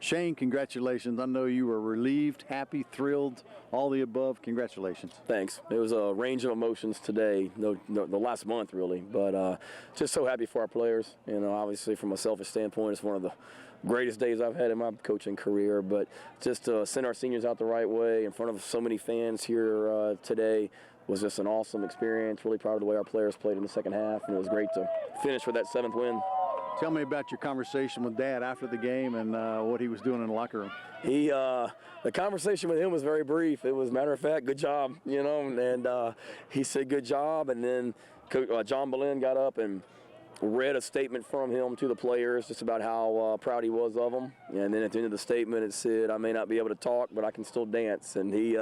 Shane, congratulations. I know you were relieved, happy, thrilled, all the above. Congratulations. Thanks. It was a range of emotions today, the last month really, but just so happy for our players. You know, obviously from a selfish standpoint, it's one of the greatest days I've had in my coaching career, but just to send our seniors out the right way in front of so many fans here today was just an awesome experience. Really proud of the way our players played in the second half, and it was great to finish with that 7th win. Tell me about your conversation with Dad after the game and what he was doing in the locker room. The conversation with him was very brief. It was, matter of fact, good job, you know, and he said good job, and then John Boleyn got up and read a statement from him to the players just about how proud he was of them. And then at the end of the statement it said, I may not be able to talk, but I can still dance. And he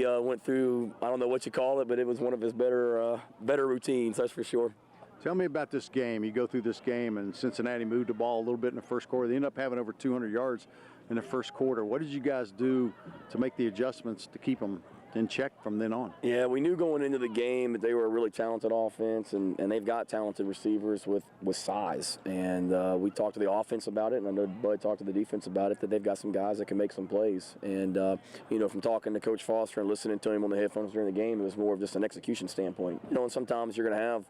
went through, I don't know what you call it, but it was one of his better routines, that's for sure. Tell me about this game. You go through this game, and Cincinnati moved the ball a little bit in the first quarter. They ended up having over 200 yards in the first quarter. What did you guys do to make the adjustments to keep them in check from then on? Yeah, we knew going into the game that they were a really talented offense, and they've got talented receivers with size. And we talked to the offense about it, and I know Bud talked to the defense about it, that they've got some guys that can make some plays. And, you know, from talking to Coach Foster and listening to him on the headphones during the game, it was more of just an execution standpoint. You know, and sometimes you're going to have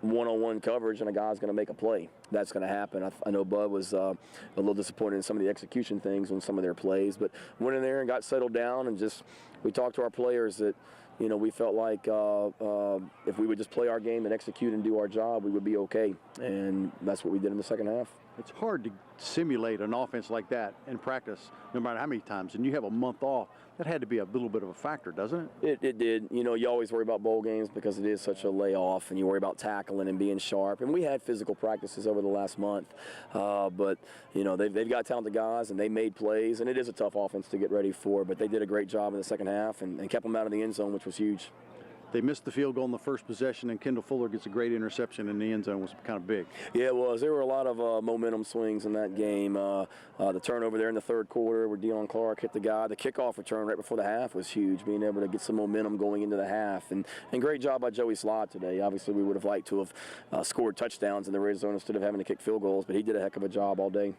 one-on-one coverage and a guy's going to make a play. That's going to happen. I know Bud was a little disappointed in some of the execution things on some of their plays, but went in there and got settled down, and just we talked to our players that, you know, we felt like if we would just play our game and execute and do our job, we would be okay, and that's what we did in the second half. It's hard to simulate an offense like that in practice, no matter how many times, and you have a month off. That had to be a little bit of a factor, doesn't it? It did. You know, you always worry about bowl games because it is such a layoff, and you worry about tackling and being sharp. And we had physical practices over the last month, but, you know, they've got talented guys, and they made plays, and it is a tough offense to get ready for, but they did a great job in the second half and kept them out of the end zone, which was huge. They missed the field goal in the first possession, and Kendall Fuller gets a great interception in the end zone. It was kind of big. Yeah, it was. There were a lot of momentum swings in that game. The turnover there in the third quarter where Deion Clark hit the guy. The kickoff return right before the half was huge, being able to get some momentum going into the half. And great job by Joey Slott today. Obviously, we would have liked to have scored touchdowns in the red zone instead of having to kick field goals, but he did a heck of a job all day.